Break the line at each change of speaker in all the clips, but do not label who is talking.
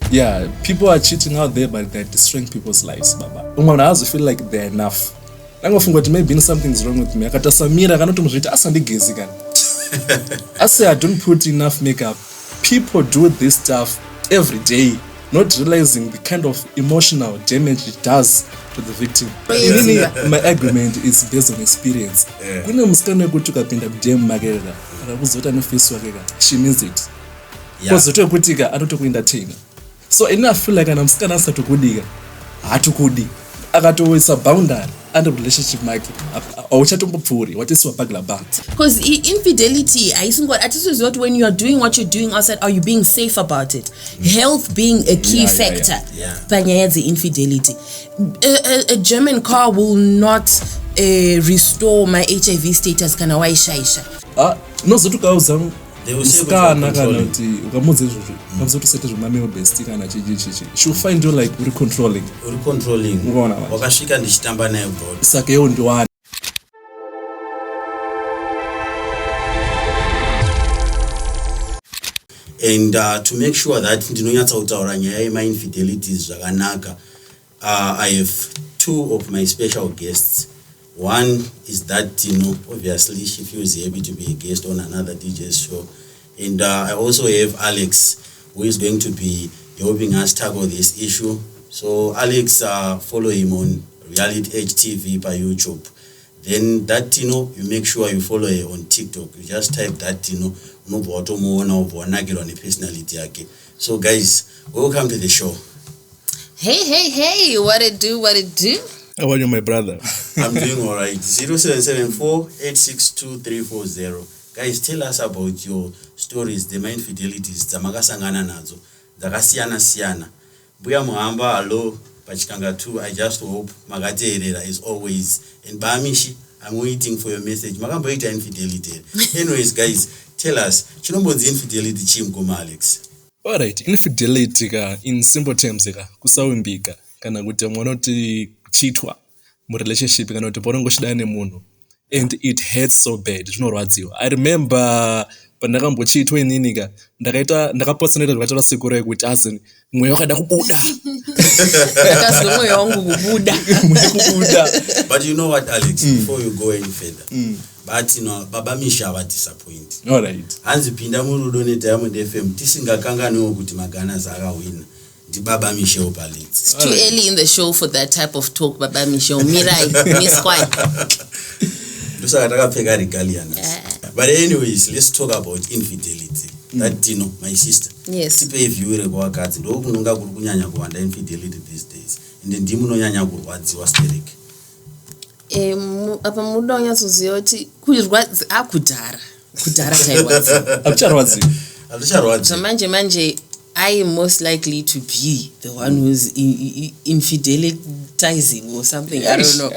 Yeah, people are cheating out there, but they're destroying people's lives, baba. When I also feel like they're enough. Maybe something's wrong with me. I say I don't put enough makeup. People do this stuff every day, not realizing the kind of emotional damage it does to the victim. My argument is based on experience. She means it. So I feel like I'm scared to kudiga. Hatukudi. Akatoisa boundary and relationship market. What is
because infidelity, I think what is what when you are doing what you're doing outside, are you being safe about it? Health being a key factor. The infidelity. A German car will not restore my HIV status. Can I shaisha?
No, so to
they will say
she'll find you like controlling.
And to make sure that my infidelities, I have two of my special guests. One is that, obviously she feels happy to be a guest on another DJ's show. And I also have Alex, who is going to be helping us tackle this issue. So Alex, follow him on Reality Edge TV by YouTube. Then that, you make sure you follow her on TikTok. You just type that, personality. So guys, welcome to the show.
Hey, what it do?
How are you, my brother?
I'm doing all right. 0774-862-340. Guys, tell us about your stories, the infidelities, zamakasangana nazo, zakasiyana. Buya muhamba hello, pachikanga 2. I just hope magaterera is always. And Bamishi, I'm waiting for your message. Makamboita infidelity. Anyways, guys, tell us, chinombozi infidelity chimkoma Alex.
All right, infidelity in simple terms kusaumbika kana kuti mwanoti chitwa mu relationship kana kuti porongoshidana nemunhu and it hurts so bad. Zvinorwadziwa. I remember pandakambochitwa inini ndakapotsoneta zvakataura siku rero kuti azini mweya wakada kubuda.
Mweya wangu kubuda.
But you know what, Alex, before you go any further, but baba misha ava disappoint.
All right.
Hanzi pinda murudo neDiamond FM tisingakanganiwo kuti magana zakawina. Baba Michelle Palit.
It's too early in the show for that type of talk, Baba Michelle. Mirai, Miss Quite.
But anyways, let's talk about infidelity. That, my sister.
Yes.
Tipe if you were go cards, do kununga kunyanya kuanda infidelity these days. And then dimu no nyanya kurwadziwa sterek.
Apa muda nyazoziyoti kuzirwadzi akudhara. Kudhara chairwadzi.
Akucharwadzi.
So manje I am most likely to be the one who's infidelitizing or something. I don't know.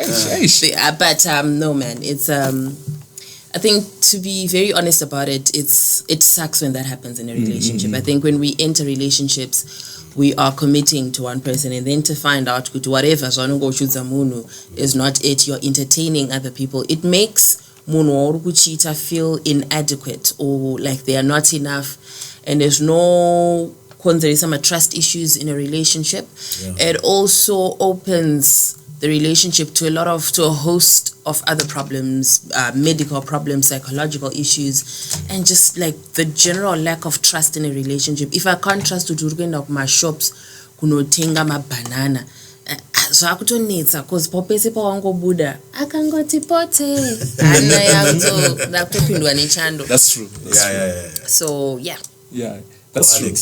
But no, man. It's I think, to be very honest about it, it sucks when that happens in a relationship. I think when we enter relationships, we are committing to one person, and then to find out whatever is not it, you're entertaining other people. It makes Muno feel inadequate or like they are not enough, and there's no there is some trust issues in a relationship. It also opens the relationship to a host of other problems, medical problems, psychological issues, and just like the general lack of trust in a relationship. If I can't trust to do my shops, kunotenga ma banana. So akutonetsa cause popese pawango buda akangoti pote ana yazo nakupindwa nechando.
That's true.
So yeah,
that's true.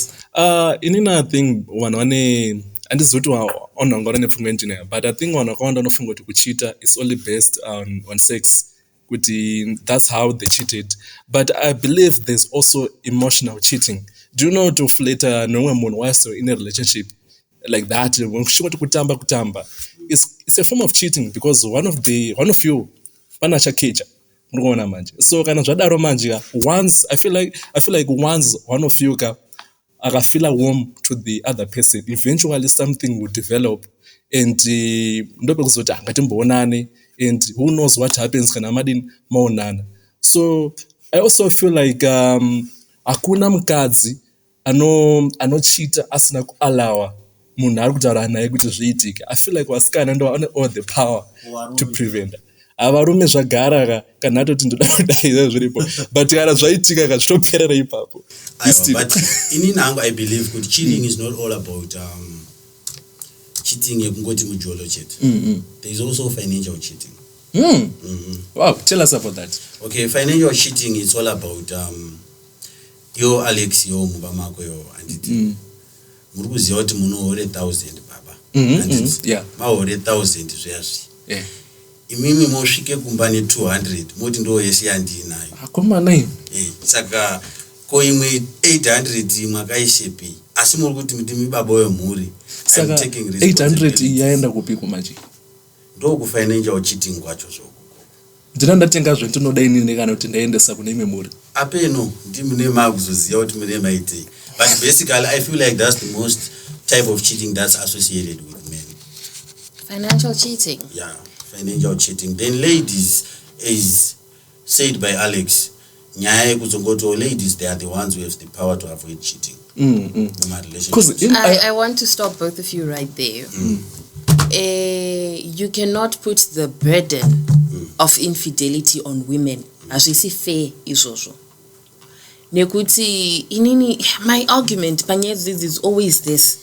In another thing one andizoti onongora nepfungwa engineer, but I think wakaenda unofunga kuti kuchita is only based on sex, kuti that's how they cheated. But I believe there's also emotional cheating. Do you know to flatter nomwe munhu waso in a relationship like that, when kutamba it's a form of cheating, because one of you panachakecha munoona manje. So kana zvadaro manje, once I feel like once one of you I feel warm to the other person, eventually something will develop, and and who knows what happens kana madin maonana. So I also feel like hakuna mukadzi anochita asina kualawa munhu ari kutaura naye kuti zviitike. I feel like vasikana ndo vane all the power to prevent. Varume zvagara kana atoti ndoda kudai zviripo, but kana zvaitika zvinoperera ipapo.
But inini hangu I believe kuti cheating is not all about cheating yekungoti mujolo chete. There is also financial cheating.
Wow, tell us about that.
Okay, financial cheating is all about yo Alex yo muba mako yo anditi muri kuziva kuti munohore 1000 baba anditi mahore 1000 zviyazvi imimi mosvike kumba ne 200 moti ndo yese yandinayo
akomana
saka ko imwe 800 mwakaishepi asi muri kuti mutimi baba wemhuri.
Saka 800 yaenda kupi kumachi
ndo ku financial cheating kwacho zvoko
ndina ndatenga zventinoda inini kana kuti ndaendesa kune imwe mhuri
apeno ndimune makuzoziva kuti mune maitei. But basically I feel like that's the most type of cheating that's associated with men.
Financial cheating.
Yeah, financial cheating. Then ladies, is said by Alex, ladies, they are the ones who have the power to avoid cheating.
I want to stop both of you right there. You cannot put the burden of infidelity on women as we see fair is also. Nekuti inini, my argument panyezi is always this.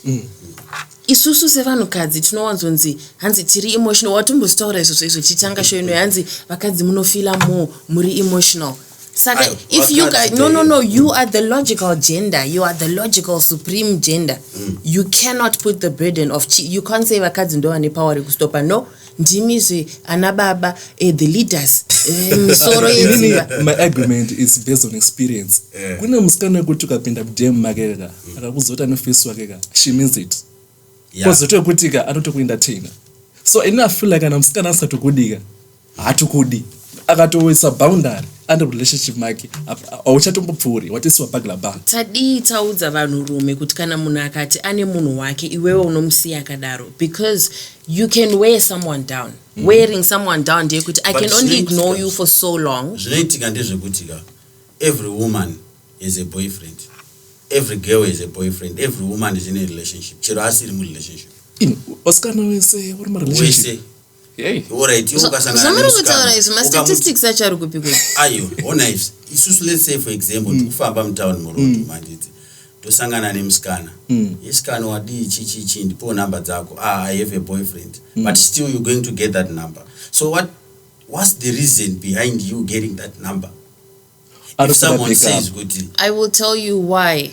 Isusu sevanukadzi tinowanzonzi hanzi tiri emotional watombostaura izvo chitanga shoino hanzi vakadzi munofila more muri emotional. Saka if you guys no you are the logical gender, you are the logical supreme gender. You cannot put the burden of you can't say vakadzi ndo vane power rekustopa. No, ndimizve anababa the leaders misoro yedziva.
My argument is based on experience. Kuna musikana wekuti ukapinda mudem makeka akakuzota neface wake she means it. Kozoto kutika anotokuentertaina. So I feel like ana musikana asatokudika hatukudi akatoisa boundary under relationship make auchatombopfuri watisiwa bagla ba
tadi taudza vanhu rume kuti kana munhu akati ane munhu wake iwewe unomusiya akadaro, because you can wear someone down. Wearing someone down ndiye kuti I can only ignore you for so long.
Zvinoitika ndezvekutika every woman is a boyfriend, every girl is a boyfriend, every woman is in a relationship. Chero asiri mu relationship
oskana wese uri mu relationship.
Alright, you
statistics achari kupikwa
ayo ona izvi isusu let's say for example tikufamba mutown muroad manditi tosangana nemusikana yesikana wadi chichi ndipo number dzako I have a boyfriend but still you're going to get that number. So what's the reason behind you getting that number? If someone says good,
I will tell you why.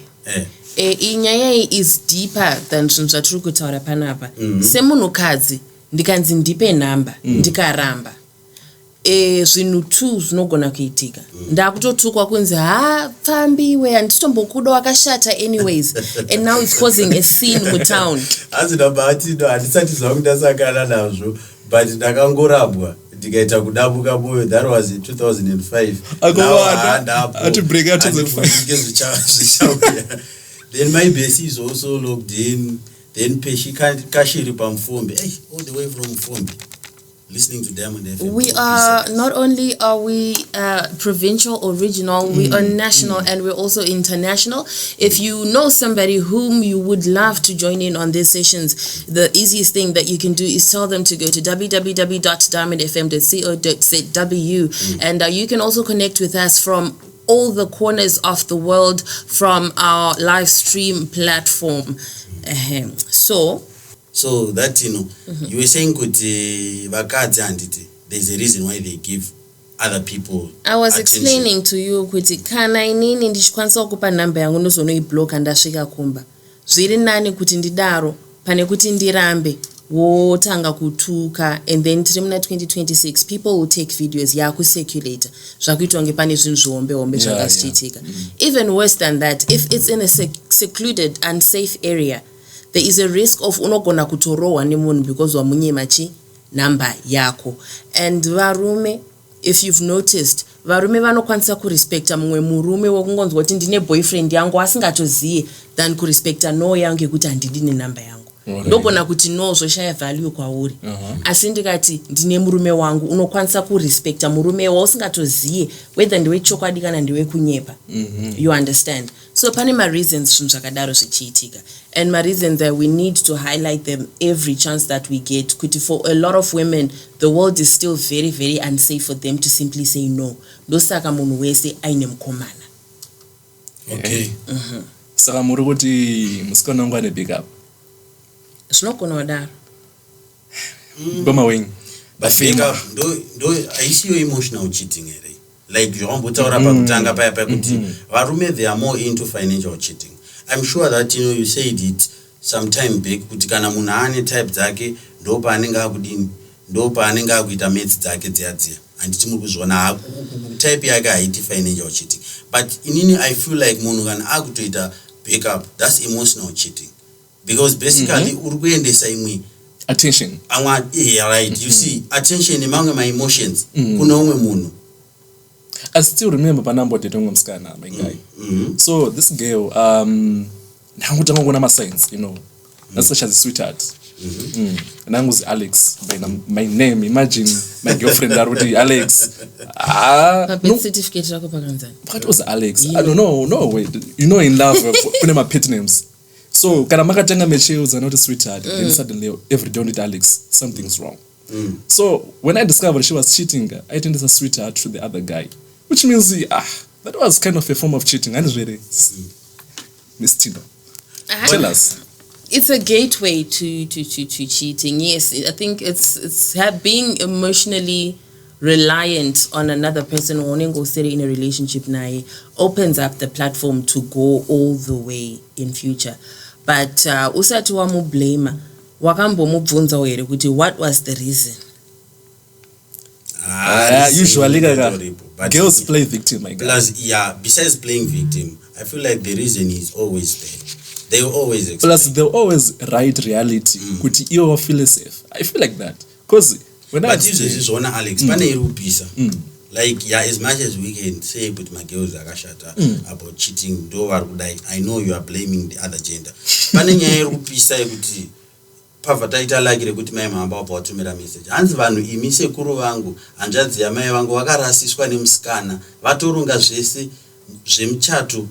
Inyaya is deeper than zvinhu zvatiri kutaura panapa. Semunhukadzi ndikanzi ndipe namba ndikaramba zvinhu 2 zvinogona kuitika. Ndakutotukwa kunzi pfambiwe handitombokuda wakashata anyways and now it's causing a scene mutown.
Azvinabatindo handisati zvangu ndasakana nazvo but ndakangorambwa ndikaita kudabuka moyo. That was in 2005. Then my base is also logged in. Then Peshi Kashiri Pamfombi, all the way from Fombi, listening to them on FM.
We are not only are we provincial or regional, we are national and we're also international. If you know somebody whom you would love to join in on these sessions, the easiest thing that you can do is tell them to go to www.diamondfm.co.zw and you can also connect with us from all the corners of the world from our live stream platform. So
that you were saying there's a reason why they give other people
I was
attention.
Explaining to you kuti kana inini ndichikwanisa kukupa number yangu ndozonoiblock ndasvika kumba zviri nani kuti ndidaro pane kuti ndirambe wotanga kutuka and then tiri muna 2026 people will take videos yakucirculate zvakuitwa nge pane zvinhu zviombe zvakasichitika. Even worse than that, if it's in a secluded and safe area, there is a risk of unogona kutorohwa nemunhu because wamunyema number yako. And varume, if you've noticed, varume vanokwanisa kurespecta mumwe murume wokungonzwa kuti ndine boyfriend yangu asingatoziye than kurespecta no yangu yekuti handidi nenumber yangu. Ndogona kuti no zvoshaya value kwauri. Asi ndikati ndine murume wangu unokwanisa kurespecta murume wausingatoziye whether ndiwe chokwadi kana ndiwe kunyepa. You understand? So pane ma-reasons zvakadaro zvichiitika, and ma-reasons that we need to highlight them every chance that we get, kuti for a lot of women the world is still very very unsafe for them to simply say no. Ndosaka munhu wese aine mukomana.
Okay.
Saka muri kuti musikana wangu ane big up.
Zvinogona kudaro.
Bama wing.
But big up ndo aisiyo emotional cheating here. Like zvawambotaura pakutanga paya kuti varume they are more into financial cheating. I'm sure that you said it some time back kuti kana munhu ane type dzake ndo paanenge akudini, ndo paanenge akuita mates dzake dziya anditi muri kuzviona type yake haiti financial cheating. But inini I feel like munhu kana akutoita backup, that's emotional cheating, because basically uri kuendesa imwe
attention.
Right, you see attention among my emotions kuna umwe munhu.
I still remember panambo dating musikana, my guy. So this girl, ndangutanga kuona ma signs, that's such as a sweetheart. Nanguzi Alex by my name. Imagine my girlfriend Daruti Alex.
No certificate rako pakanzani.
What was Alex? I don't know. No, wait. In love, put my pet names. So kana makatanga meche not a sweetheart. Then suddenly every day with Alex, something's wrong. So when I discovered she was cheating, I turned as a sweetheart to the other guy, which means that was kind of a form of cheating. And really, Miss Tino, tell us.
It's a gateway to cheating. Yes, I think it's being emotionally reliant on another person or go in a relationship now opens up the platform to go all the way in future. But usati wa mu blame wakambo mubvunza were kuti what was the reason?
Usually girls play victim, my guy.
Plus, besides playing victim, I feel like the reason is always there. They will always explain.
Plus, they'll always write reality. Kuti you feel safe. I feel like that. Because when
but this is one Alex, like, as much as we can say with my girls about cheating, I know you are blaming the other gender. Pavataita like kuti mai mamba wapatumira message hanzi vanhu imi sekuru vangu hanzvadzi yamai vangu vakarasiswa nemusikana vatorunga zvese zvemuchato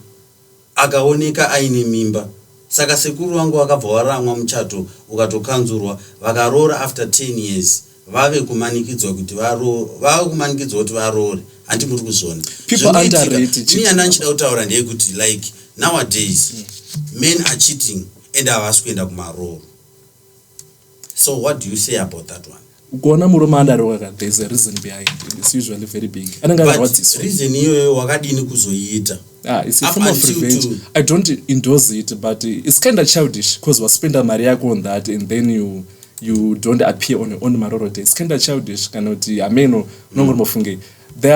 akaoneka aine mimba, saka sekuru vangu vakabva varamwa muchato ukatokanzurwa vakaroora after 10 years vave kumanikidzwa kuti varoore. Handi muri kuzvona
people underrate
cheating. Ana nchida kutaura ndeyekuti like nowadays men are cheating and havasi kuenda kumarooro. So what do you say about that one?
Kuona murume andaroka, there's a reason behind it. It's usually very big.
But reason iyoyo wakadini kuzoiita?
It's a form of revenge. I don't endorse it, but it's kind of childish because we spend a mariaco on that and then you don't appear on your own maroro day. It's kind of childish. There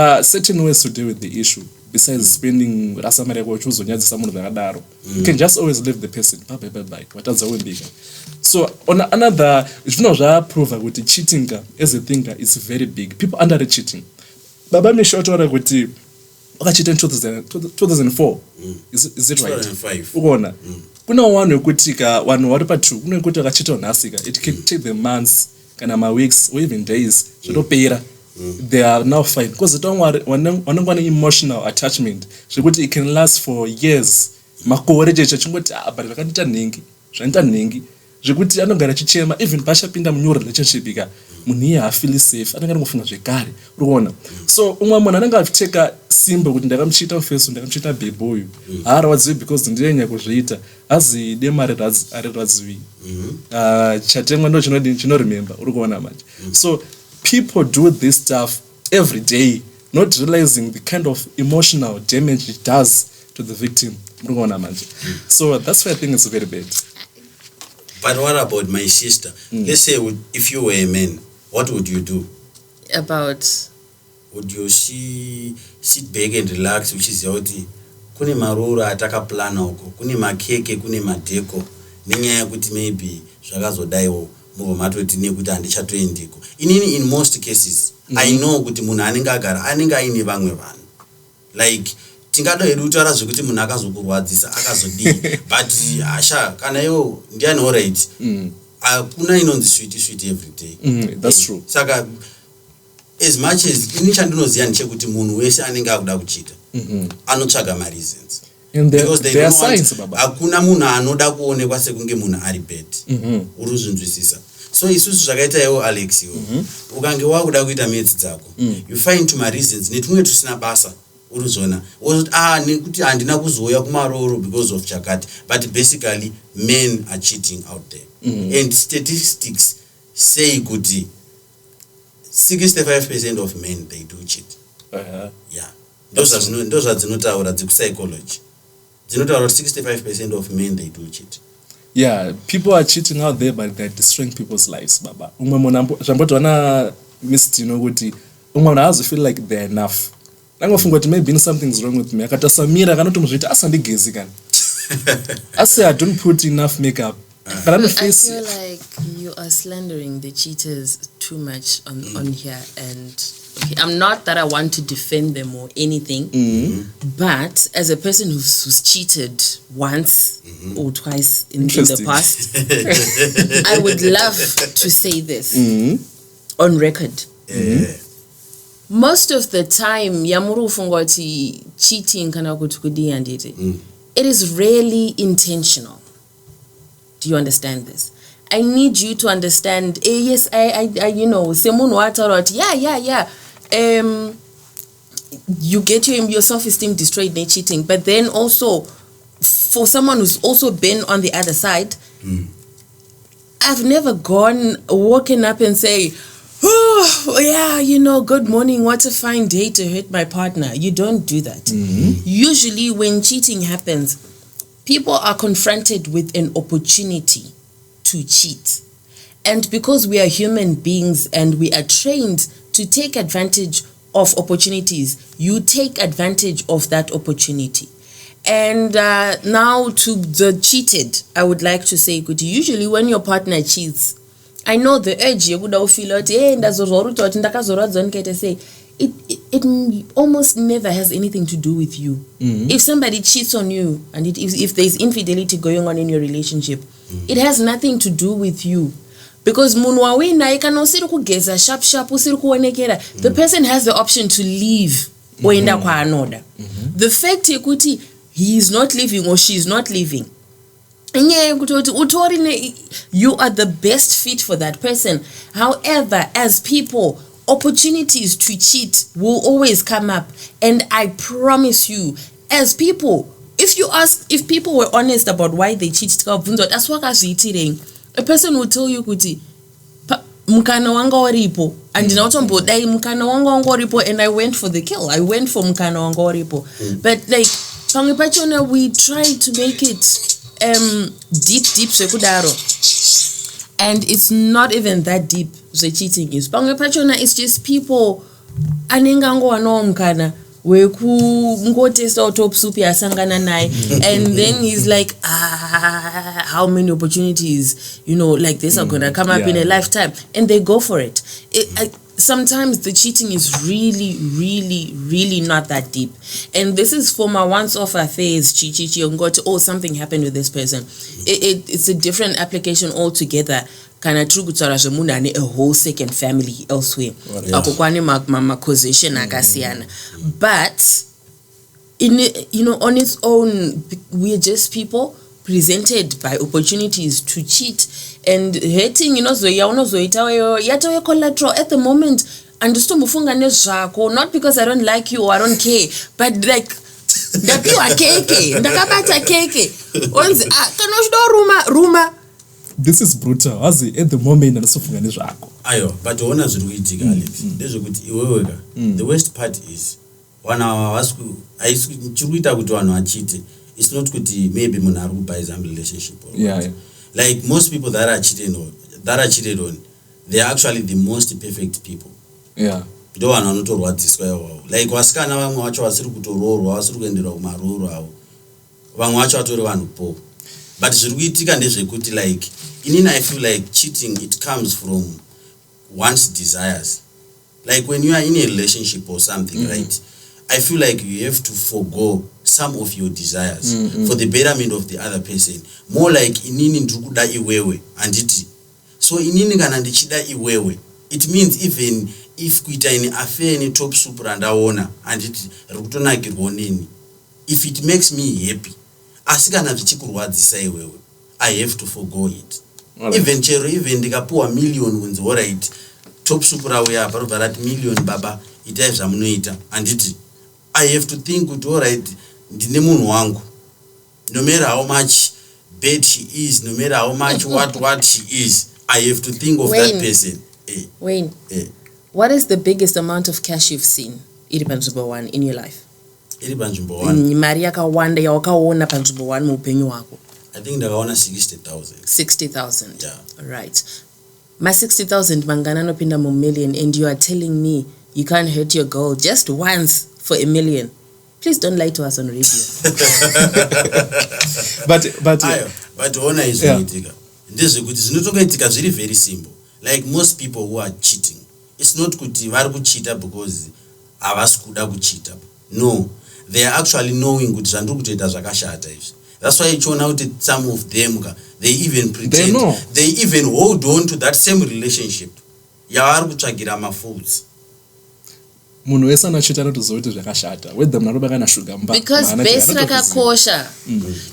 are certain ways to deal with the issue. Besides spending rasa mariaco choose on someone that you can just always leave the person. Bye. What else are bigger? So on another, if you know prove that cheating as a thing is very big. People underrate cheating. Baba me short order with cheated in 2004. Is it right?
2005.
Unaona. Kuna one kutika one wari pa 2. Kuna kutika cheated nasika. It can take them months, kana ma weeks or even days. Zvinopera. They are now fine because don't worry one emotional attachment. It can last for years. Makore jecha chingoti but vakandita ningi. Zvanta ningi. Zvekuti anogara chichema even pashapinda munyu relationship ika munhu iye afeel safe anenge ngofunga zvekare uruona. So umwe munhu anenge achiteka simba kuti ndakamuchita face ndakamuchita baby uyu haarwadziwi because ndiyenya kuzviita azi demare ariradziwi chatemwa ndo chino remember urikuona manje. So people do this stuff every day not realizing the kind of emotional damage it does to the victim urikuona manje. So that's why I think it's very bad.
But what about my sister? Let's say if you were a man, what would you do?
About?
Would you sit back and relax, which is yoti kune marura ataka plana uko, kune makeke, kune madeko, nenyaya kuti maybe zvakazodaiwo muvo matoti nekuti handichatoendiko. In most cases, I know kuti munhu anenge agara anenge aine vamwe vanhu. Like tingado edutaura zvekuti munhu akazokurwadzisa akazodii but asha kana iwo ndiani alright akuna inonzi sweet every day.
That's true.
Saka as much as ini chandinoziva ndechekuti munhu wese anenge akuda kuchita anotsvaga ma reasons.
And
because they
there are
don't want
signs, baba.
hakuna munhu anoda kuonekwa sekunge munhu ari bad uri kuzvinzwisisa. So isusu zvakaita iwo Alex iwo ukange wakuda kuita mates dzako you find tuma reasons netumwe tusina basa uruzona nekuti handina kuzouya kumaroro because of chakati, but basically men are cheating out there and statistics say kuti 65% of men they do cheat. Yeah, ndo zvadzinotaura dzekupsychology dzinotaura 65% of men they do cheat.
Yeah, people are cheating out there, but they're destroying people's lives, baba. Umwe munhu zvamboti wana missed, kuti umwe munhu hazi feel like they're enough. Nangofunga kuti maybe something's wrong with me. Akatasamira kana tomuzvita asandigezi kana. I say I don't put enough makeup. But I
feel like you are slandering the cheaters too much on here, and okay, I'm not that I want to defend them or anything, but as a person who's cheated once or twice in the past, I would love to say this on record. Most of the time, yamuru fungoti cheating kana kutukudi andite. It is rarely intentional. Do you understand this? I need you to understand. Yes, I you know, yeah. You get your self-esteem destroyed by cheating, but then also for someone who's also been on the other side, I've never woken up and say, oh yeah, you know, good morning, what a fine day to hurt my partner. You don't do that. Usually when cheating happens, people are confronted with an opportunity to cheat. And because we are human beings and we are trained to take advantage of opportunities, you take advantage of that opportunity. And now to the cheated, I would like to say, usually when your partner cheats, I know the urge you would feel out, it almost never has anything to do with you. If somebody cheats on you and if there's infidelity going on in your relationship, it has nothing to do with you. Because the person has the option to leave. The fact he is not leaving or she is not leaving, you are the best fit for that person. However, as people, opportunities to cheat will always come up, and I promise you, as people, if people were honest about why they cheat, a person will tell you mukana wanga waripo and mukana wanga waripo, and I went for the kill. I went for mukana wanga waripo. But like we try to make it deep sekudaro, and it's not even that deep. The cheating is it's just people anengango wanomkana weku ngotesa top soup yasangana naye, and then he's like, how many opportunities, you know, like this are gonna come up in a lifetime, and they go for it. Sometimes the cheating is really, really, really not that deep, and this is for my once-off affairs. Something happened with this person. It's a different application altogether. Kana true kutsara zvemunhu a whole second family elsewhere. Akokwane macausation akasiyana. But on its own, we're just people presented by opportunities to cheat and hating. Yatawe collateral at the moment. And not because I don't like you or I don't care, but like rumor.
This is brutal. At the moment,
ayo, but ona zviri kuitika Alex ndezvekuti iweweka. The worst part is chirikuita kuti vanhu vachite. It's not kuti maybe munhu ari kubuy some relationship. Like most people that are cheated on, they are actually the most perfect people. Ndo vanhu vanotorwadziswa iwawo. Like vasikana vamwe vacho vasiri kutoroorwa, vasiri kuenderwa kumaroro avo, vamwe vacho vatori vanhu po. But zviri kuitika ndezvekuti like I feel like cheating, it comes from one's desires. Like when you are in a relationship or something, right? I feel like you have to forgo some of your desires for the betterment of the other person. More like inini ndikuda iwewe anditi. So inini kana ndichida iwewe, it means even if kuita ini affair ni top super andaona anditi rikutonakirwa nini, if it makes me happy, asi kana zvichikurwadzisa iwewe, I have to forgo it. Even chero, even ndikapuwa million wenzi alright, top super away apa robva rati million baba itai zvamunoita, anditi I have to think kuti alright, ndine munhu wangu, no matter how much bad she is, no matter how much what she is, I have to think of that person.
Wayne, what is the biggest amount of cash you've seen iri panzvimbo one in your life?
Iri panzvimbo one?
Mari yakawanda yawakaona panzvimbo one muupenyu hwako?
I think ndakaona 60,000.
60,000.
Yeah.
Right. My 60,000 mangana anopinda mu million, and you are telling me you can't hurt your girl just once for $1 million. Please don't lie to us on radio.
but ona izvoitika ndezvekuti zvinotongoitika zviri very simple. Like most people who are cheating, it's not kuti vari kuchita because havasi kuda kuchita. No, they are actually knowing kuti zvandiri kutoita zvakashata izvi. That's why ichiona kuti some of them they even pretend, they even hold on to that same relationship yavari kutsvagira mafools.
Munhu wese anachita anotoziva kuti zvakashata, whether munhu anobaka nashuga mba,
because base rakakosha.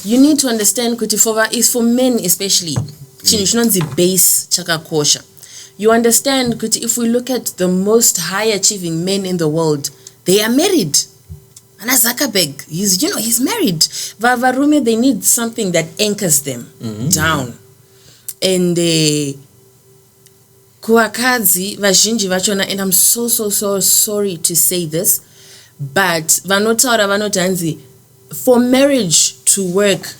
You need to understand kuti for men especially chinhu chinonzi base chakakosha. You understand kuti if we look at the most high achieving men in the world, they are married. Ana Zuckerberg, he's married. Varume, they need something that anchors them down. And kuwakadzi vazhinji vachona, and I'm so sorry to say this, but vanotaura vanoti hanzi for marriage to work,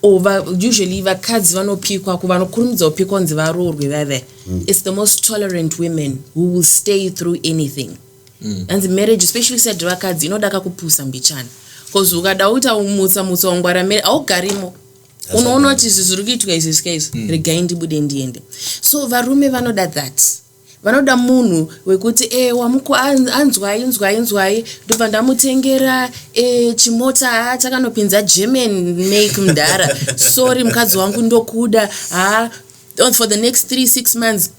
usually vakadzi vanopikwa vanokurumidza kupikwa kunzi varoorwe vave. It's the most tolerant women who will stay through anything. And the marriage, especially said vakadzi, inodaka kupusa mbichana, because ukada uita mutsa ungwara marriage augarimo, unoona kuti zviri kuitwa izvi regai ndibude ndiende. So varume vanoda that, vanoda munhu wekuti wamuko anzwai ndobva ndamutengera chimota chakanopinza German make mudhara, sorry mukadzi wangu ndokuda, for the next 3-6 months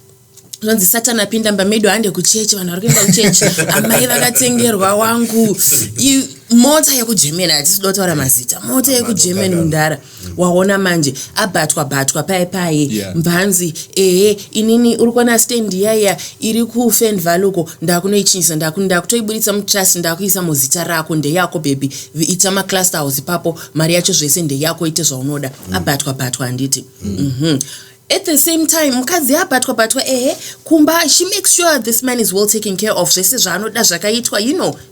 zonzi Satan apinda mbamedo ande kuchechi, vanhu vari kuenda kuchechi, amai vakatengerwa wangu mota yekugerman, hatisi kudotaura mazita, mota yekugerman mundara. Waona manje abatwa pai mbanzi, inini uri kuona stand yaya iri kufen valuko, ndakunoichinjisa, ndakutoibuditsa mutrust, ndakuisa muzita rako, ndeyako baby, ita macluster house papo, mari yacho zvese ndeyako, ite zvaunoda. Abatwa handiti. At the same time, mukadzi abatwa kumba, she makes sure this man is well taken care of. Zvese zvanoda zvakaitwa,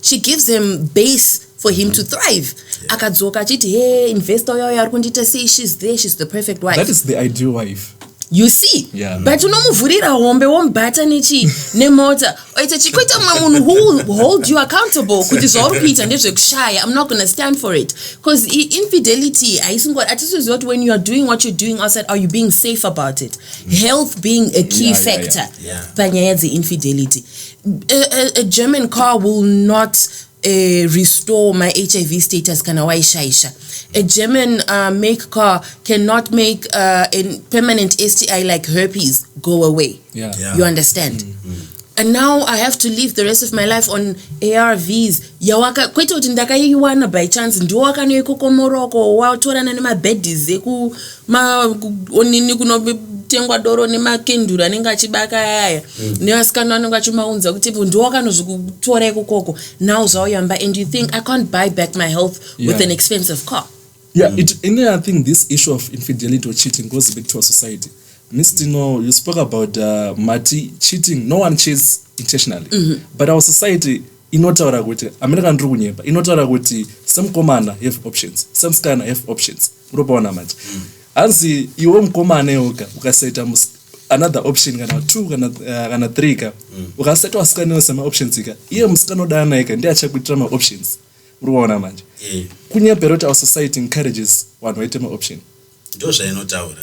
she gives him base for him to thrive. Akadzoka achiti investor yayo ari kundita sei, she's there, she's the perfect wife.
That is the ideal wife.
You see?
Yeah.
But unomuvhurira hombe wombata nemota. Oita chikuita munhu who will hold you accountable kuti zvauri kuita ndezvekushaya. I'm not going to stand for it. Because infidelity, atisiziva when you are doing what you're doing outside, are you being safe about it? Health being a key factor. Panyaya infidelity. A German car will not restore my HIV status kana waishaisha. A German make car cannot make a permanent STI like herpes go away. You understand? And now I have to live the rest of my life on ARVs. Yawaka kwete kuti ndakaiwana by chance, ndo wakanoiko komoroko watorana nemabedis eku onini kunotengwa doro nemakendura anenge achibaka yaya nevasikana vanenge vachimaunza kuti ndo wakanozvikutora ikokoko. Now zvauyamba, and you think I can't buy back my health with an expensive car.
I think this issue of infidelity or cheating goes back to our society. Mr. You spoke about Mati cheating. No one cheats intentionally. But our society, inotaura kuti American ndiri kunyemba, inotaura kuti some komana have options, some skana have options. Unopaona manje. Anzi iwe mkomana yoga ukaseta another option kana 2 kana 3 ka ukaseta wasikana sama options ka iye musikana odana ika ndiye achakuitira ma options. Unopaona manje. Kunyemberota our society encourages one waite ma option.
Ndozvainotaura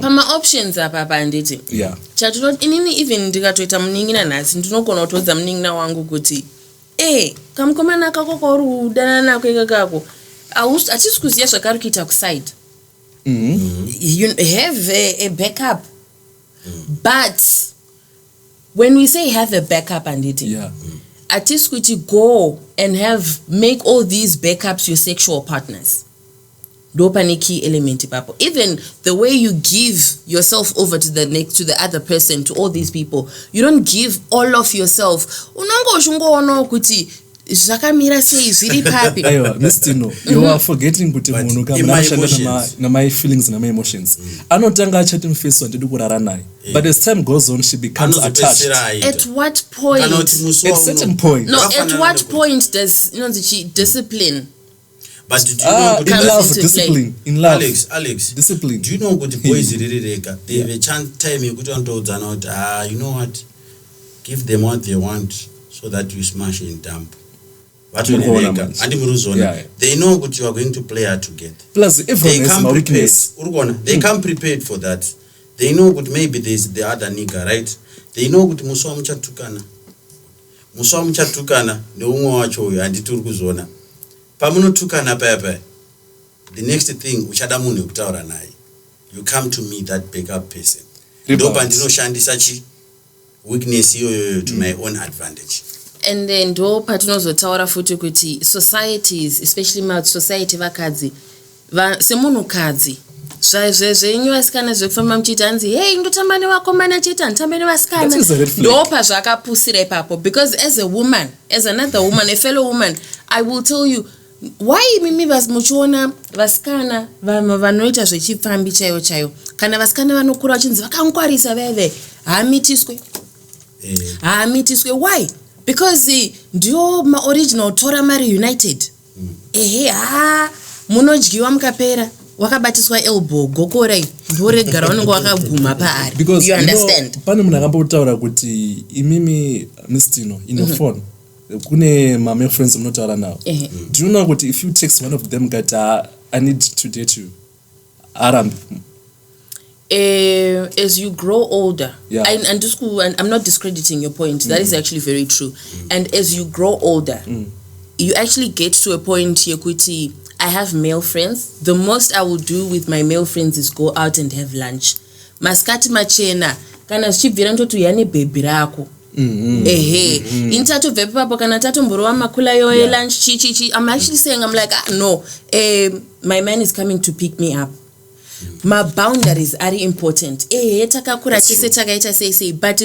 pama options apa panditi chatinoti inini even ndikatoita muningina nhasi ndinogona kutodza muningina wangu kuti kamukomana kako kauri kudana nako ikakako hatisi kuziva zvakari kuita kuside. You have a backup. But when we say have a backup anditi atiskuti go and make all these backups your sexual partners. Dopani key element papo. Even the way you give yourself over to the other person, to all these people, you don't give all of yourself. Unongo shungo ono kuti zvakamira sei zviri papi.
Aiwa, Mr. You are forgetting kuti munhu kana na my feelings na my emotions. Anotanga achati mfeso andidi kurara naye. But as time goes on she becomes attached.
At what point?
At certain point.
No, at what point does discipline?
But do you know
in love, discipline. In love,
Alex,
discipline.
Do you know what the boys really they have a chance time you go to you know what? Give them what they want so that you smash and dump. What will they make? They know what you are going to play out together.
Plus,
they come prepared. They come prepared for that. They know what maybe there's the other nigga, right? They know what Musa mchatukana ne umwe wacho uyo andituri kuzona. Pamunotukana pepe. The next thing uchada munhu kutaura naye. You come to me that backup person. Ndopa ndinoshandisa weakness iyoyo to my own advantage.
And then do patinozotaura futi kuti societies, especially society vakadzi semunhu kadzi zvenyu vasikana zvekufamba muchiita hanzi hey ndotamba nevakomana chita ndotamba nevasikana ndopa zvakapusira ipapo. Because as a woman, as another woman, a fellow woman, I will tell you why mimi muchiona vasikana vanoita zvechipfambi chaiyo kana vasikana vanokura vachinzi vakangwarisa veve haamitiswe. Why? Because ndio original Torah Mary United. Munodyiwa mukapera wakabatiswa elbow gokora ndoregara vanenge wakaguma paari.
Because
you understand?
Pane munhu akambotaura kuti imimi Mr. in your phone kune mame friends munotaura nawo. Do you know kuti if you text one of them that I need to date you arambi?
As you grow older,
yeah.
and I'm not discrediting your point. That is actually very true. And as you grow older, you actually get to a point here, kuti, I have male friends. The most I will do with my male friends is go out and have lunch. Maskati machena kana zvichibvira ndoti yani baby rako. Intato vepe papo kana tato mborowa makula yo lunch chi. I'm actually saying, I'm like, no, my man is coming to pick me up. My boundaries are important. Takakura chese takaita say, but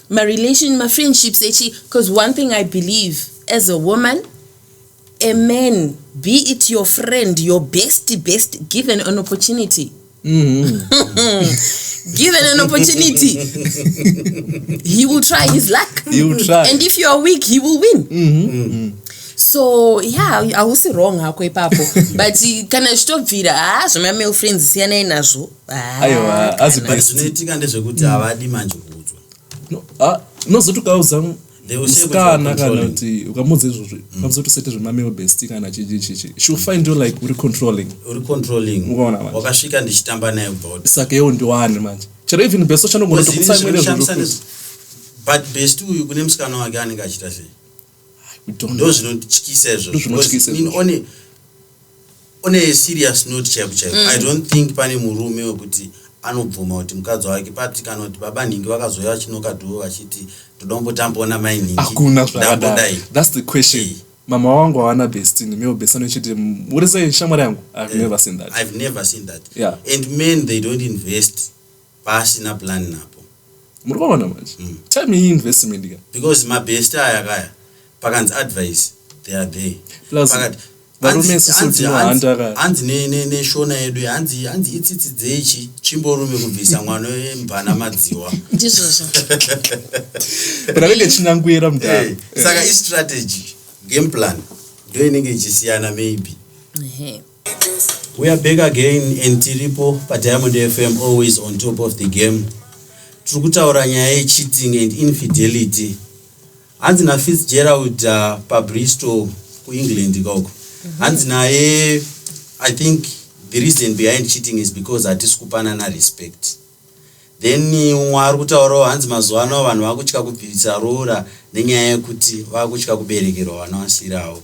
my relation, my friendships, because one thing I believe as a woman, a man, be it your friend, your best, given an opportunity. Given an opportunity, he will try his luck.
He will try.
And if you are weak, he will win. So yeah, I was wrong hako ipapo. But kana stopvira zvema male friends siyana inazvo.
Aiwa,
azinoitika ndezvekuti avadi manje kuudzwa.
No, nozotukauza musikana kana kuti ukamudza izvozvo kamuzotosete zvema male best kana chichi. She'll find you like uri controlling.
Wakasvika ndichitamba naye about.
Saka yeo ndiwani manje. Chero even best chanogona kutsamwira zvozvo.
But best uyu kune musikana wake anenge achita sei? Ndo zvinotyisa izvo. On a serious note chaipo. I don't think pane murume wekuti anobvuma kuti mukadzi wake pati kana kuti baba ningi vakazoya vachinoka dhuwo vachiti todombotambaona mai ningi.
Hakuna zvakadai. That's the question. Mama wangu hawana best ni meo best anochiti what is it shamwari yangu? I've never seen that.
I've never seen that.
Yeah.
And men, they don't invest pasina plan napo.
Murikona manje. Tell me investment again.
Because my best ayakaya pakanzi advice they are there.
Plus varume sisi handaka
hanzi ne shona yedu hanzi itsitsi dzechi chimborume kubvisa mwana wembana madziwa.
Ndizvo.
Pravenge chinangwira mudaro.
Saka is strategy, game plan ndio inenge ichisiyana maybe. We are back again in Tiripo pa Diamond FM, always on top of the game. Turikutaura nyaya cheating and infidelity. Hanzi na Fitzgerald pa Bristol ku England ikoko. Hanzi naye I think the reason behind cheating is because atisikupana na respect. Then umwe kutaurawo hanzi mazuva ano vanhu vakutya kubvisa rora nenyaya yekuti vakutya kuberekerwa vana vasirawo.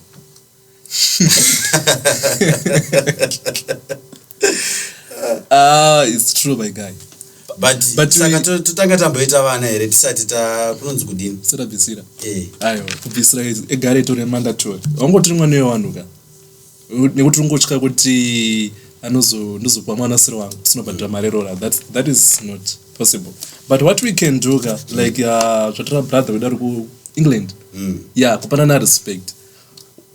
It's true, my guy.
but saka totanga tamboita vana here tisati kunonzi kudini
sarabvisira aiwa kubvisira egare itori mandatory wangotori mwana wevanhu ka nekuti ungotya kuti anozopa mwanasiri wangu sinobhadhira mari rora. That is not possible. But what we can do ka like zvatira brother wedu ari kuengland kupanana respect.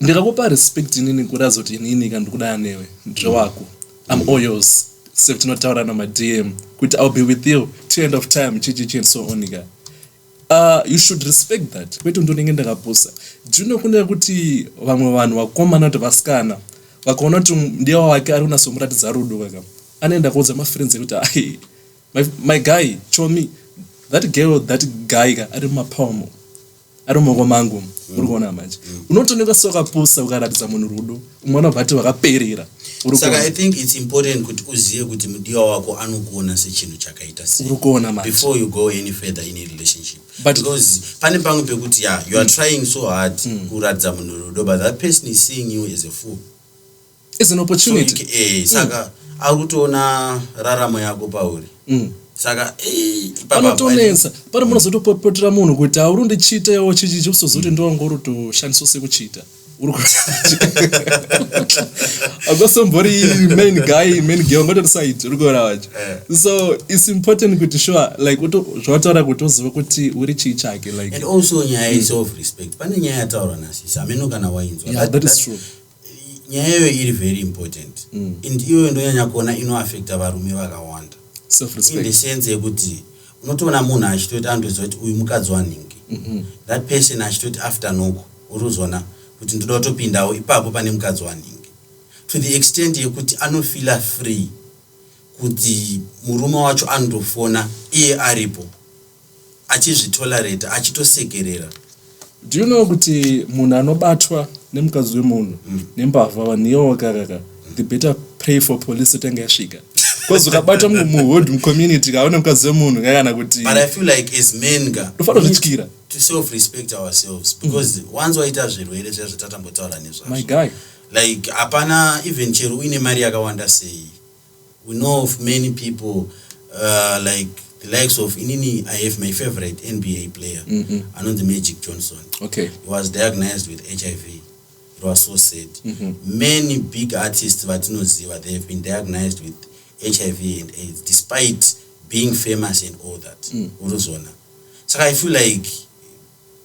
Ndikakupa respect inini kurazoti inini kandikuda newe ndrewako I'm all yours. So tinotaura na DM kuti I'll be with you till end of time chichichi and so on ka. You should respect that. Kwete ndonenge ndakaposa. Do you know kunde kuti vamwe vanhu vakomana kuti vasikana vakaona kuti ndiye wake ari unasomuratidza rudo kaka anoenda kuudza mafriends ekuti my guy show me that guy ka ari mapalmo ari mumoko mangu uri kuona manje unotoneka sokapusa ukaratidza munhu rudo umwana bvati vakaperera.
Saka I think it's important kuti uziye kuti mudiwa wako anokuona sechinhu chakaita sei before you go any further in a relationship. Because pane pamwe pekuti you are trying so hard kuratidza munhu rudo but that person is seeing you as a fool.
It's an opportunity.
So, saka ari kutoona raramo yako pauri. Saka
panotonesa pane munozotopopotera munhu kuti auri ndichita yawo chichichi usozoti ndowanga uri kutoshandiswa sekuchita uri agosombori main girl ngoto side uri kuona wacho. So it's important kuti sure like zvataura kuti uzive kuti uri chii chake like.
And also nyaya self respect pane nyaya yataura nasisa ameno kana wainzwa.
That is true.
Nyaya iyoyo iri very important and iyoyo ndonyanya kuona inoaffecta varume vakawanda in the sense yekuti unotoona munhu achitoti andoziva kuti uyu mukadzi wanhingi that person achitoti after noko uruzona kuti ndoda kutopindawo ipapo pane mukadzi wanhingi to the extent yekuti anofila free kuti murume wacho andofona iye aripo achizvitolerate achitosekerera.
Do you know kuti munhu anobatwa nemukadzi wemunhu nembavha vanhiyo kakaka the better pray for police tenge yasvika because ukabatwa muhood community kaona mukadzi wemunhu kana kuti.
But I feel like as men
we need
to self respect ourselves because once waita zvirwere zvatatambotaura nezvazvo
my guy
like apana even chero uine mari yakawanda sei. We know of many people like the likes of inini. I have my favorite NBA player anonzi Magic Johnson.
Okay,
he was diagnosed with HIV. It was so sad. Many big artists vatinoziva they have been diagnosed with HIV and AIDS despite being famous and all that. Uruzona. So I feel like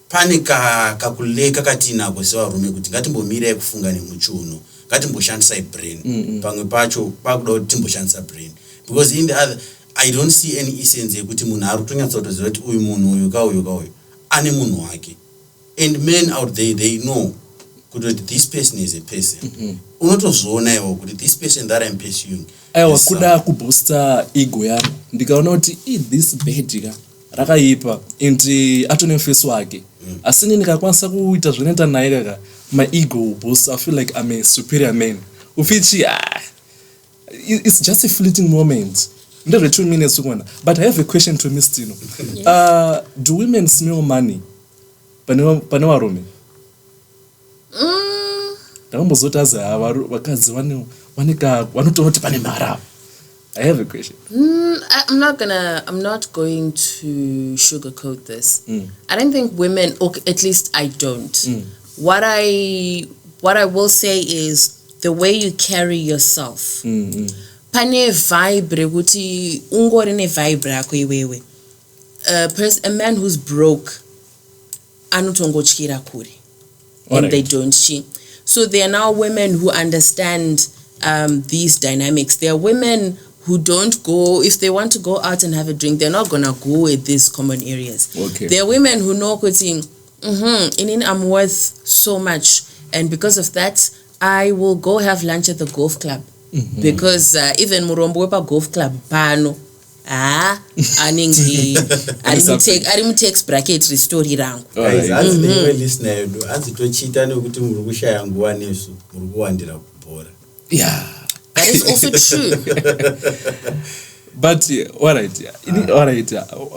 panika kakuleka katinako sevarume kuti ngatimbomira kufunga nemuchiuno ngatimboshandisa brain pamwe pacho pakuda kuti timboshandisa brain because in the other I don't see any essence yekuti munhu ari kutonyatsa kutoziva kuti uyu munhu uyu kauyu ane munhu wake. And men out there they know kuti this person is a person. Unotozviona iwo kuti this person that I'm pursuing
aiwa kuda kuboosta ego yangu ndikaona kuti this bad rakaipa and atone face wake asi nini ndikakwanisa kuita zvinoita naye kaka my ego boost. I feel like I'm a superior man ufichi it's just a fleeting moment. Ndezve 2 minutes ukona. But I have a question to Miss Tino. Do women smell money pane varume? Ndakambozoti azi vakadzi vanotoona kuti pane mara. I have a question.
I'm not going to sugarcoat this. I don't think women, or at least I don't. What I will say is the way you carry yourself. Pane vibe rekuti ungori ne vibe rako iwewe. A man who's broke anotongotyira kure. And they don't cheat. So there are now women who understand these dynamics. There are women who don't go, if they want to go out and have a drink, they're not gonna go at these common areas.
Okay.
There are women who know I'm worth so much, and because of that, I will go have lunch at the golf club. Because even murombo wepa golf club pano aningi ari mutex bracket restore rangu.
Listener azitochita nekuti muri kushaya nguva nesu muri kuwandira kubhora.
Yeah.
That is also true.
But all right.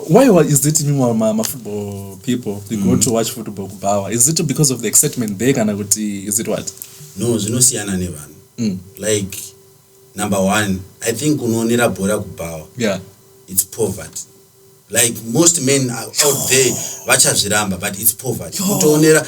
Why is it my football people they go to watch football kubawa? Is it because of the excitement they kana kuti is it what?
No, zvinosiyana nevanhu. Like number one, I think unoonera bhora kubawa.
Yeah.
it's poverty. Like most men out there vachazviramba, but it's poverty. Kutoonera,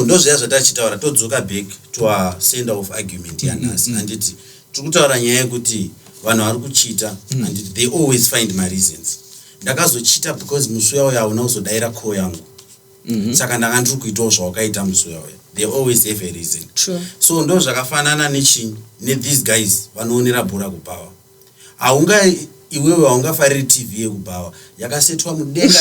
ndozviya zvatachitaura todzoka back to our center of argument yanhasi anditi tiri kutaura nyaya yekuti vanhu vari kuchita anditi they always find my reasons. Ndakazochita because musi uya hauna kuzodaira koo yangu, saka ndanga ndiri kuitawo zvawakaita musi uya. They always have a reason.
True.
So ndo zvakafanana these guys vanoonera bhora kupawa. Iwewe haungafariri TV yekupawa yakasetwa mudenga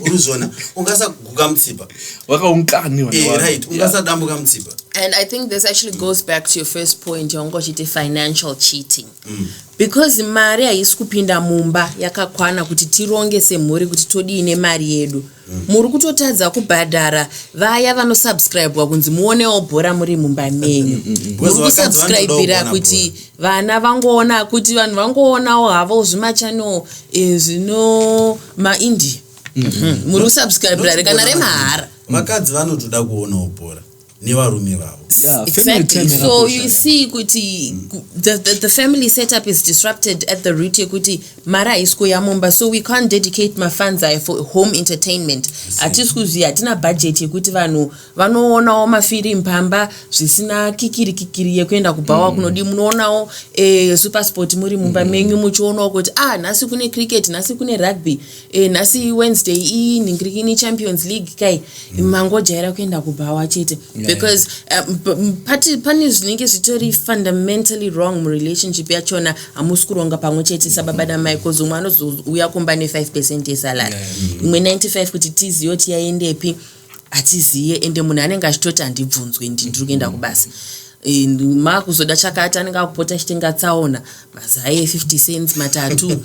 uruzona ungasaguka mutsipa
wakaungani
right, ungasadambuka mutsipa.
And I think this actually goes back to your first point, yongochite financial cheating. Because mari haisi kupinda mumba yakakwana kuti tironge semhuri kuti todine mari yedu. Muri kutotadza kubhadhara vaya vanosubscribe kunzi muonewo bhora muri mumba menyu. Muri kusubscribira kuti vana vangoona kuti vanhu vangoonawo havo zvimachano zvino maIndia. Muri kusubscribira kana remahara.
Vakadzi vanotoda kuonawo bhora nevarume vavo.
Yeah,
exactly. So you see kuti the family setup is disrupted at the root kuti mara isko ya mumba, so we can't dedicate my funds for home entertainment. Atisikuziya atina budget yekuti vanhu vanoonawo mafilm pamba zvisina kikiri yekuenda kubhawa kunodi munoonawo super sport muri mumba menyu muchionawo kuti nhasi kune cricket, nhasi kune rugby, nhasi Wednesday ningirikini Champions League kai mangojaira kuenda kubhawa chete. Because pane zvinenge zvitori fundamentally wrong murelationship yachona. Hamusi kuronga pamwe chete sababa namai, because umwe anozouya kumba ne5% yesalary, imwe 95 kuti tiziyo kuti yaendepi hatiziye, ende munhu anenge achitoti handibvunzwe ndiri kuenda kubasa. Makuzoda chakata anenge akupota achitenga tsaona mazai 50 cents matatu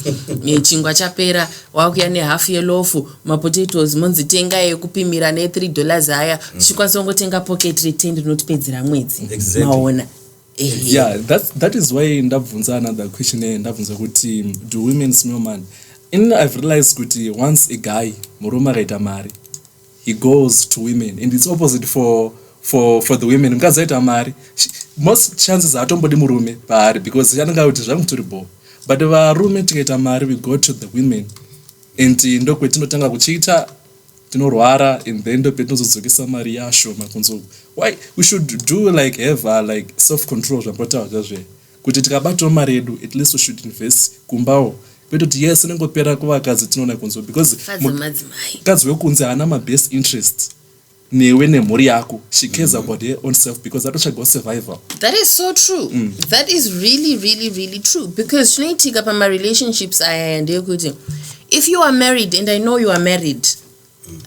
chingwa chapera wakuya nehafu yelofu mapotatoes monzi tenga yekupimira ne$3 aya chikwanisa kungotenga pocket rate ndinotipedzera mwedzi. Maona
yeah, that is why ndabvunza another question ndabvunza kuti do women smell man. I've realized kuti once a guy murume akaita mari he goes to women, and it's opposite for the women. Mukadzi aita mari most chances hatombodi murume paari because anenge kuti zvangu turi bo, but varume tikaita mari we go to the women, and ndokwetinotanga kuchiita tinorwara, and then ndopetinozodzokesa mari yashoma kunzoko. Why we should do like have like self control zvapotawo zvazve kuti tikabatawo mari yedu at least we should invest kumbawo kwete kuti yes inongopera kuvakadzi tinoona kunzo, because mukadzi wekunze haana mabest interest newe nemhuri yako. She cares about her own self because atotsvaga survival.
That is so true. That is really true, because zvinoitika pama relationships aya ndeyekuti if you are married, and I know you are married,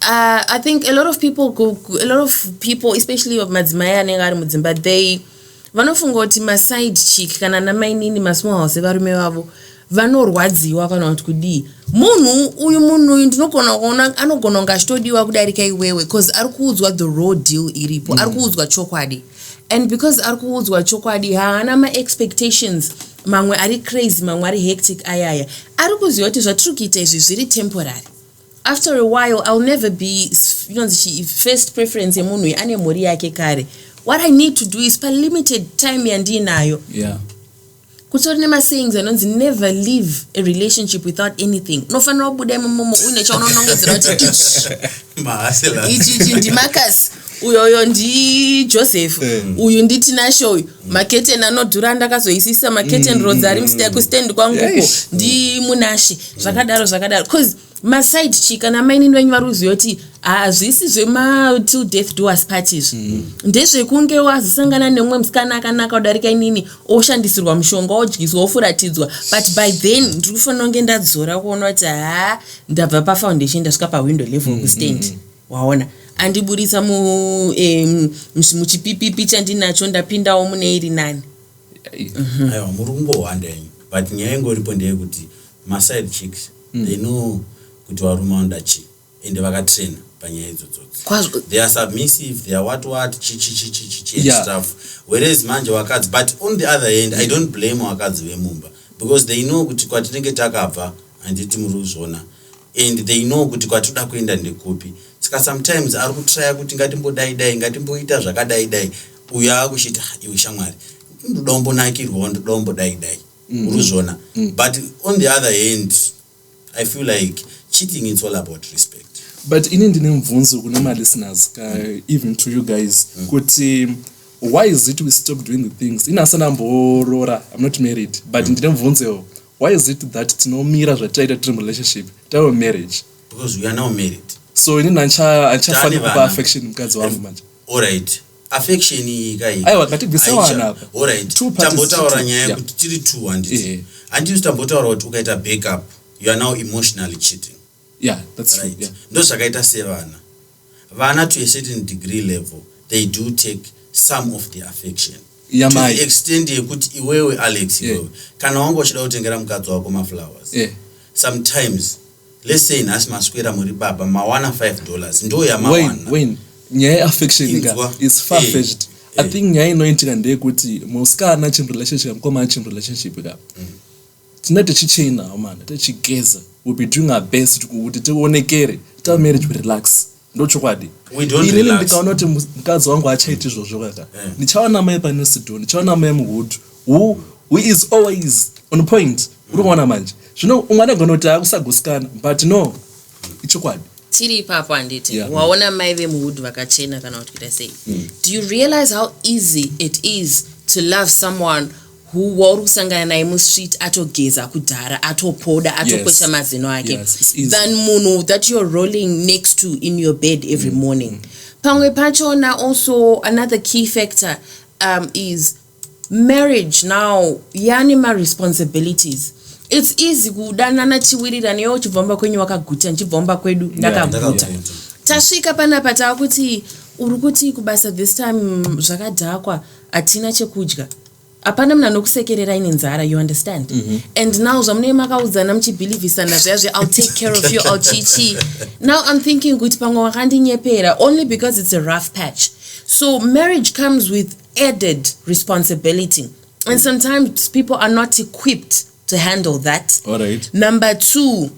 I think a lot of people especially of madzimai anenge ari mudzimba, they vanofunga kuti maside chick kana namainini masmall house varume vavo vanorwadziwa kana kuti kudii. Munhu uyu ndinogona kuona anogona kunge achitodiwa kudarika iwewe because ari kuudzwa the raw deal iripo, ari kuudzwa chokwadi, and because ari kuudzwa chokwadi haana ma-expectations mamwe ari crazy mamwe ari hectic ayaya. Ari kuziva kuti zvatiri kuita izvi zviri temporary. After a while I'll never be first preference yemunhu uyu ane mhuri yake kare. What I need to do is pa limited time yandinayo.
Yeah.
Kutori nema sayings anonzi never leave a relationship without anything. Nofanira kubuda imomo une chaunonongedzera kuti ichi ndi Marcus, uyo ndi Joseph, uyu ndi Tinashe, uyu maketen anodhura ndakazoisisa maketen rods ari msida kustand kwanguko ndi Munashe, zvakadaro because maside chick kana maini wenyu varuziva kuti hazvisi zvema till death do us parties. Ndezvekunge wazisangana nemumwe musikana akanaka kudarika inini oshandisirwa mushonga odyiswa ofuratidzwa, but by then ndiri kufanira kunge ndadzora kuona kuti ndabva pafoundation ndasvika pawindow level kustand. Waona andiburitsa muchipipipi chandinacho ndapindawo mune iri nani.
Aiwa muri kungowanda yenyu, but nyaya ingoripo ndeyekuti maside chicks they know kuti varume vandachi ende vakatraina panyaya idzodzo. They are submissive, they are what stuff, whereas manje vakadzi. But on the other hand I don't blame vakadzi vemumba because they know kuti kwatinenge takabva handiti muri kuzviona, and they know kuti kwatinoda kuenda ndekupi. Saka sometimes ari kutraya kuti ngatimbodaidai ngatimboita zvakadaidai, uyo akuchiti iwe shamwari ndoda kumbonakirwawo ndoda kumbodaidai. But on the other hand, I feel like cheating is all about respect.
But in mvunzo kuna listeners, even to you guys, why is it we stop doing the things? Inasana mborora, I'm not married, but in mvunzo, why is it that no mira zvataiita relationship, tawo marriage?
Because we are now married.
So in ancha kupa affection mukadzi wangu manje.
All right. Affection ikai.
Aiwa ngatibvisewana apa.
All right. Tambotaura nyaya kuti tiri two handiti. Handiti tambotaura kuti ukaita backup, you are now emotionally cheating.
Yeah, that's
right.
True. Yeah.
Ndo zvakaita sevana. Vana to a certain degree level, they do take some of the affection.
Yeah,
to the extent yekuti iwewe Alex iwewe kana wanga uchida kutengera mukadzi wako flowers. Sometimes let's say nasi maswera muri baba mawana $5 ndo yamawana.
When nyaya affection is far-fetched. I think nyaya inoitika ndeyekuti musikana chim relationship mukoma chim relationship ka. Tinati chichena man, tichigeza. We'll be doing our best kuti tionekere. Tell marriage we relax. Ndo chokwadi.
We don't relax.
Ndikaona kuti mukadzi wangu achaiti izvozvo kaka. Ndichaona mai panesidho, ndichaona mai muhood. Who is always on point. Unoona manje. Zvino umwana gonoti akusagusikana, but no. Ichokwadi.
Tiri papo anditi. Waona mai vemuhood vakachena kana kuti kuita sei. Do you realize how easy it is to love someone who warukusangana naye mustreet atogeza kudhara atopoda atokwesha mazino ake than munhu that you're rolling next to in your bed every morning. Pamwe pachona also another key factor is marriage now yani ma responsibilities. It's easy kudanana chiwirira neyo uchibvomba kwenyu wakaguta nchibvomba kwedu ndakaguta. Tasvika panapa takuti urikuti kubasa this time zvakadhakwa atina chekudya. Apana mna nokusekerera ine nzara, you understand? And now zamune makaudzana mchibelievesana zvazve I'll take care of you, I'll chichi. Now I'm thinking kuti pamwe wakandinyepera only because it's a rough patch. So marriage comes with added responsibility. And sometimes people are not equipped to handle that.
All right.
Number two,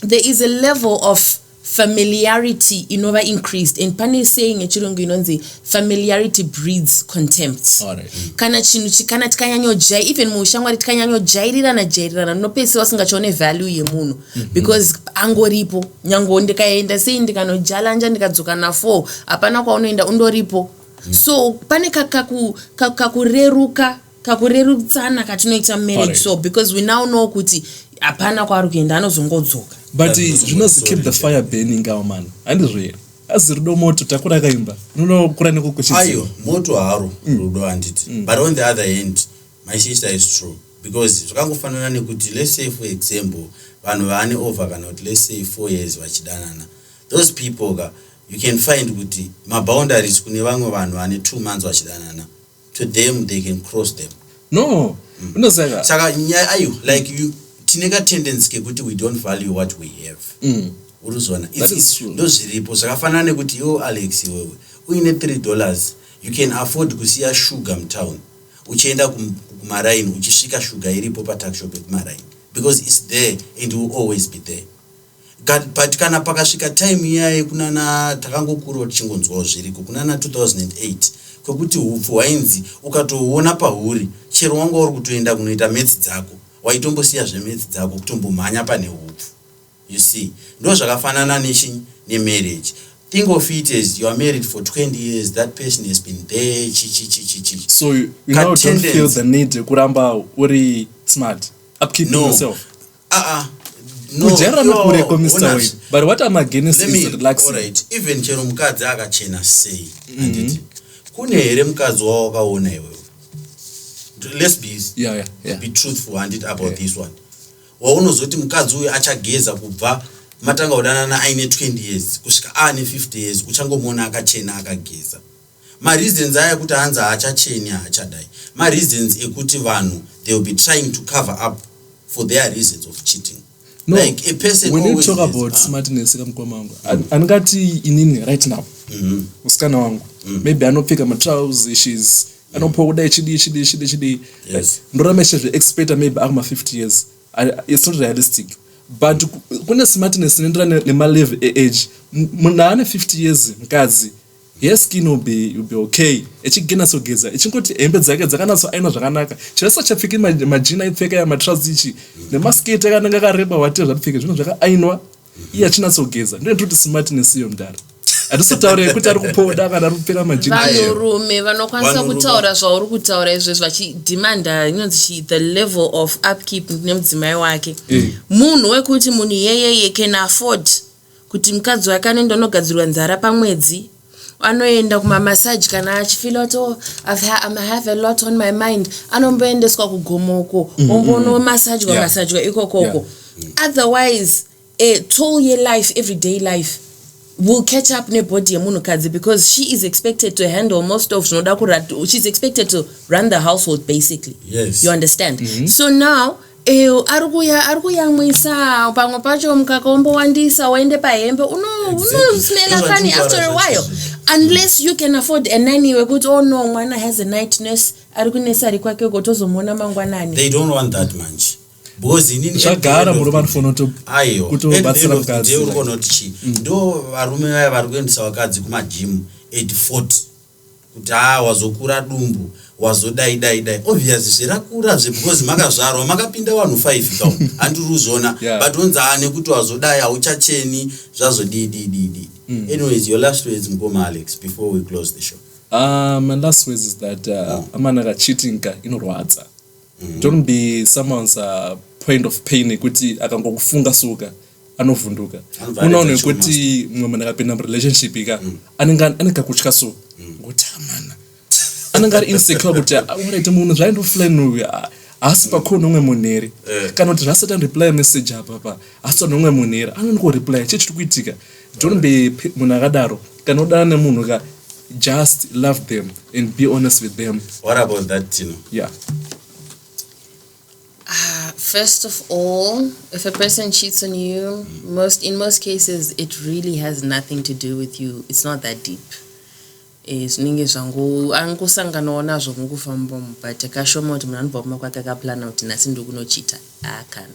there is a level of familiarity inova increased. In pane saying echirungu inonzi familiarity breeds contempt.
All right.
Kana chinhu chikana tikanyanyo jai even mushangwari tikanyanyo jairirana nopesi wasingachone value yemunhu because angoripo nyango ndikaenda sei ndikanojalanja ndikadzoka na 4 hapana kwaunoenda undoripo. So pane kakurerutsana katinoita marriage. So because we now know kuti hapana kwari kuenda anozongodzoka.
But you know keep the fire burning our man. And it's real. As rudo moto takura kaimba. Kura nekukuchitsa.
Ayo moto haro rudo anditi. But on the other hand, my sister is true because zvakangofanana nekuti let's say for example vanhu vane over kana kuti let's say 4 years vachidanana. Those people you can find kuti ma boundaries kune vamwe vanhu vane 2 months vachidanana. To them they can cross them.
No. Unosaka.
Saka ayo like you tineka tendency kekuti we don't value what we have. Uruzona. Those zviripo zvakafanana nekuti yo Alex wewe uine $3 you can afford kusiya sugar mtown. Uchienda kumaraini uchisvika sugar iripo pa tuck shop kumaraini because it's there and will always be there. But kana pakasvika time iyaye kunana takangokura tichingonzwa zviriko kunana 2008 kwekuti hupfu wainzi ukatoona pahuri chero wanga uri kutoenda kunoita maths dzako waitombosiya zvemaths dzako kutombomhanya pane hupfu. You see, ndo zvakafanana nemarriage. Think of it as you are married for 20 years, that person has been there chi.
So you now don't feel the need to kuramba uri smart upkeeping yourself.
No,
but what I'm against is relaxing.
Alright, even chero mukadzi akachena sei anditi kune here mukadzi wawo wakaona iwewe. Let's be truthful and about this one. Waunozoti mukadzi uyu achageza kubva matanga kudanana aine 20 years kusvika ane 50 years uchangomona akachena akageza. Ma reasons aya kuti hanza achacheni achadai. Ma reasons ekuti vanhu they will be trying to cover up for their reasons of cheating.
No,
like a person
when you talk about smartness kamkwamangu angati inini right now usikana wangu maybe anopfeka matrousers she's anopoda chidi ndoramesha expect maybe akuma 50 years. It's not realistic, but kune smartness nendra nema level age munhu ane 50 years mukadzi her skin will be okay. Echigena sogeza. Echingoti hembe dzake dzakanasoainwa zvakanaka. Chirasa chapfeke majina aipfeka ya matrousers ichi. Nemasketi akananga akareba whatever zvapfeke zvinhu zvakaainwa. Iye achinasogeza. Ndio ndoti smartness iyo mudara. Atisotaure kuti ari kupoda kana ari kupfeka majina.
Vanhurume vanokwanisa kutaura zvauri kutaura izvezvo vachidimanda inonzi the level of upkeep nemudzimai wake. Munhu wekuti munhu yeye can afford kuti mukadzi wake anoenda unogadzirwa nzara pamwedzi, anoenda kumamasaji kana achifila kuti I have a lot on my mind, anomboendeswa kugomoko ombonomasajwa ikokoko. Otherwise a whole year life, everyday life will catch up nebody yemunhukadzi because she is expected to handle most of she's expected to run the household basically.
Yes.
You understand? So now ari kuyamwisa pamwe pacho mukaka ombowandisa waende pahembe unosmela funny after a while unless you can afford a nanny wekuti no mwana has a night nurse ari kunesa ari kwake kotozomona mangwanani.
They don't want that much. Because inini
zvagara muri vanofanira kutobatsira mukadzi
ukonoti ndo varume vaya vari kuendesa vakadzi kumagym 840 kuti wazokura dumbu wazodai obviously zvirakura because makazvarwa makapinda vanhu 5 kawo andiruzona but onzane kuti wazodai hauchacheni zvazodidi. Anyways, your last words Mkoma Alex before we close the show.
My last words is that amanaka cheating ka inorwadza. Don't be someone's point of pain kuti akangokufunga suka anovhunduka. Unaona kuti mumwe munhu akapinda relationship ika anenge kutya so kuti amana anenge ari insecure kuti uraite munhu zvaindoflame uyu asi pakona umwe munheri kana kuti zvasati reply message apa asi nomwe munheri anongo reply chiri kuitika. Don't be munhu akadaro kana udana nemunhu ka just love them and be honest with them.
What about that, Tino?
Yeah.
First of all, if a person cheats on you, in most cases, it really has nothing to do with you. It's not that deep. Zvinenge zvangu angosanganawo nazvo mukufamba but akashoma kuti munhu anobva kumakwake akaplana kuti nhasi ndiri kunochita akana.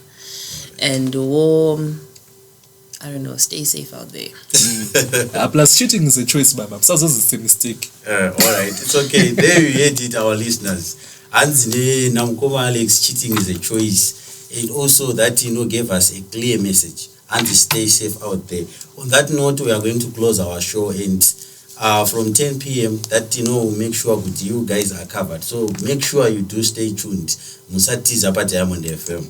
And I don't know, stay safe out there.
Plus cheating is a choice, Baba. So it's a mistake.
All right, it's okay. There you heard it, our listeners. Anzine Namkoma Alex, cheating is a choice, and also that gave us a clear message. And stay safe out there. On that note, we are going to close our show, and from 10 p.m. that we'll make sure that you guys are covered. So make sure you do stay tuned. Musati Zapata Diamond FM.